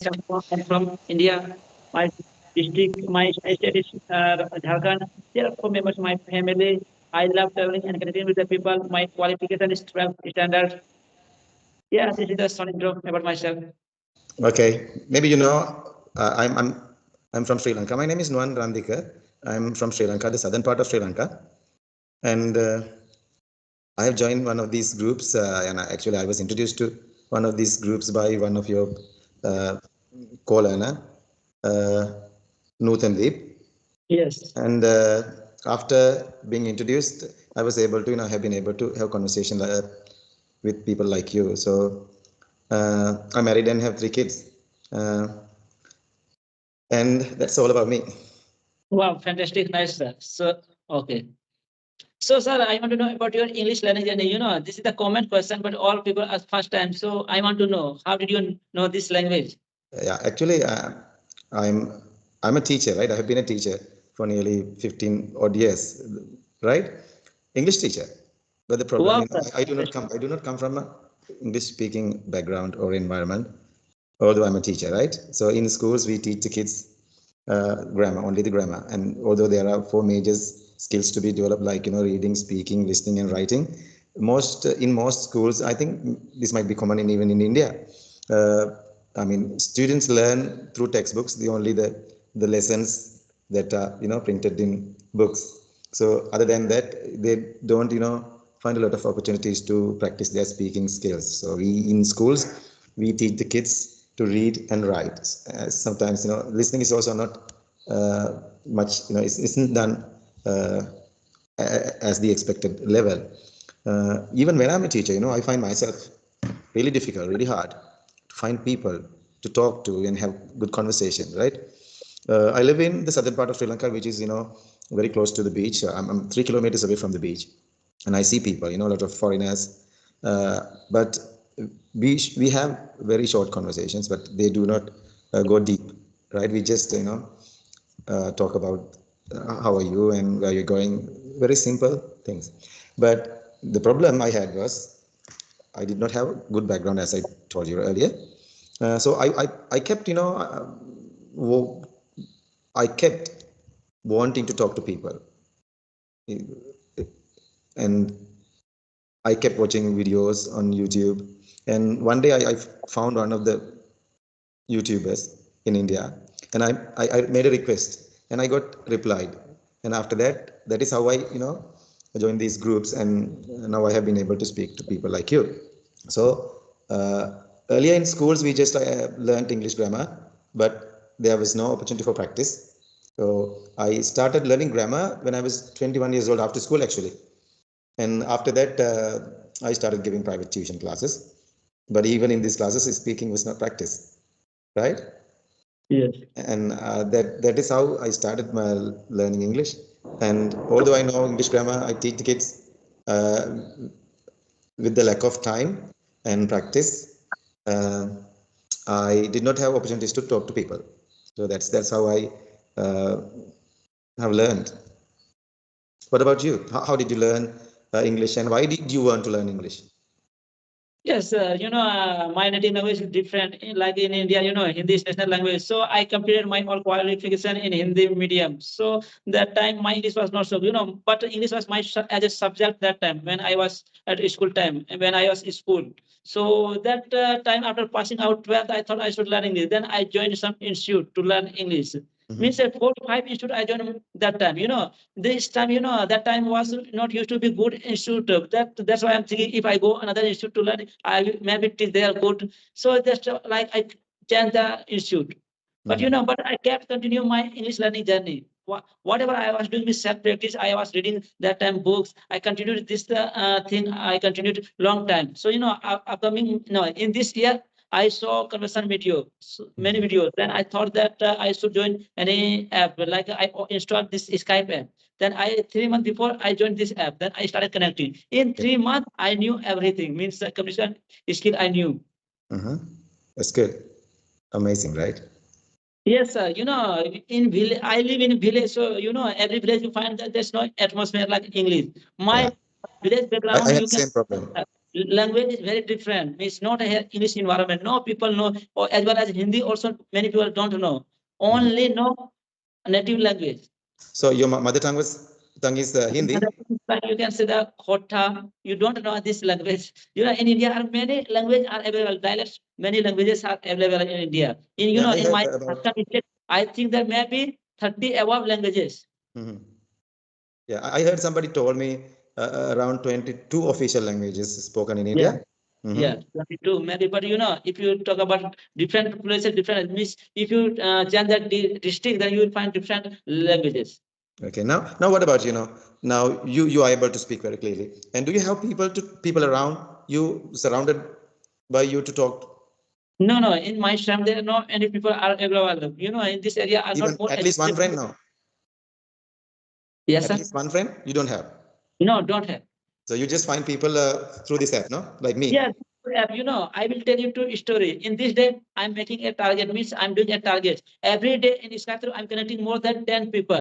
I'm from India. My district, my state is Jharkhand. There are four members of my family. I love traveling and connecting with the people. My qualification is 12 standard. Yeah, this is the short intro about myself. Okay, maybe you know, I'm from Sri Lanka. My name is Nuan Randika. I'm from Sri Lanka, the southern part of Sri Lanka, and I have joined one of these groups. And actually, I was introduced to one of these groups by one of your uh, co-learner, uh, Nutan Deep. Yes. And after being introduced, I was able to, have been able to have conversation with people like you. So I'm married and have 3 kids. Uh, and that's all about me. Wow, fantastic, nice, sir. So, okay. So, sir, I want to know about your English learning journey. This is the common question, but all people ask first time. So, I want to know how did you know this language? Yeah, actually, I'm I'm a teacher, right? I have been a teacher for nearly 15 odd years, right? English teacher. But the problem, Wow, sir, fantastic. I do not come from a English speaking background or environment, although I'm a teacher, right? So in schools we teach the kids grammar, only the grammar, and although there are four major skills to be developed, like reading, speaking, listening, and writing, most schools, I think this might be common even in India. Uh, I mean, students learn through textbooks, the only the lessons that are printed in books. So other than that, they don't find a lot of opportunities to practice their speaking skills. So we in schools we teach the kids to read and write. Sometimes listening is also not much isn't done uh, as the expected level. Even when I'm a teacher, I find myself really difficult, really hard to find people to talk to and have good conversation, right? I live in the southern part of Sri Lanka, which is very close to the beach. I'm 3 kilometers away from the beach, and I see people, a lot of foreigners, but we have very short conversations, but they do not go deep, right? We just talk about how are you and where you're going, very simple things. But the problem I had was I did not have a good background, as I told you earlier. So I kept, I kept wanting to talk to people, and I kept watching videos on YouTube. And one day I found one of the YouTubers in India, and I made a request, and I got replied. And after that, that is how I joined these groups, and now I have been able to speak to people like you. So earlier in schools, we just learned English grammar, but there was no opportunity for practice. So I started learning grammar when I was 21 years old after school, actually. And after that, I started giving private tuition classes. But even in these classes, speaking was not practice, right? Yes. And that is how I started my learning English. And although I know English grammar, I teach the kids uh, with the lack of time and practice. Uh, I did not have opportunities to talk to people. So that's how I uh, have learned. What about you? How did you learn English, and why did you want to learn English? Yes, my native language is different. Like in India, Hindi is national language. So I completed my all qualification in Hindi medium. So that time my English was not so, but English was my as a subject that time when I was at school time, when I was in school. So that time after passing out 12th, I thought I should learn English. Then I joined some institute to learn English. Means at 4 to 5 institute I joined that time. This time, that time was not used to be good institute. That's why I'm thinking if I go another institute to learn, I maybe they are good. So that's like I changed the institute. But but I kept continue my English learning journey. Whatever I was doing with self practice, I was reading that time books. I continued this thing. I continued long time. So upcoming in this year I saw conversation video, many videos. Then I thought that I should join any app. Like I installed this Skype app. Then 3 months before I joined this app. Then I started connecting. In 3 months, I knew everything. Means the communication skill I knew. Uh-huh. That's good. Amazing, right? Yes, sir. In village, I live in village, so every village you find that there's no atmosphere like English. Yeah. My village I background, had you the can. same problem. language is very different. It's not a English environment. No people know, or as well as Hindi also many people don't know. Only know native language. So your mother tongue is Hindi. You can say the Khota. You don't know this language. In India, are many languages are available. Dialects, many languages are available in India. Yeah, I In heard my about. state, I think there may be 30 above languages. Mhm. Yeah, I heard somebody told me around 22 official languages spoken in Yeah. India. Mhm. Yeah, 22 maybe, but if you talk about different places, different means, if you change that district, then you will find different languages. Okay, now what about now you are able to speak very clearly, and do you have people around you surrounded by you to talk? No, no, in my shop there are not any people are available. In this area are Even not more at least one educated friend people. now. Yes, At sir. least one friend you don't have. No, don't have. So you just find people through this app, no? Like me. Yes, I will tell you two story. In this day, I'm making a target, means I'm doing a target. Every day in Skype, I'm connecting more than 10 people.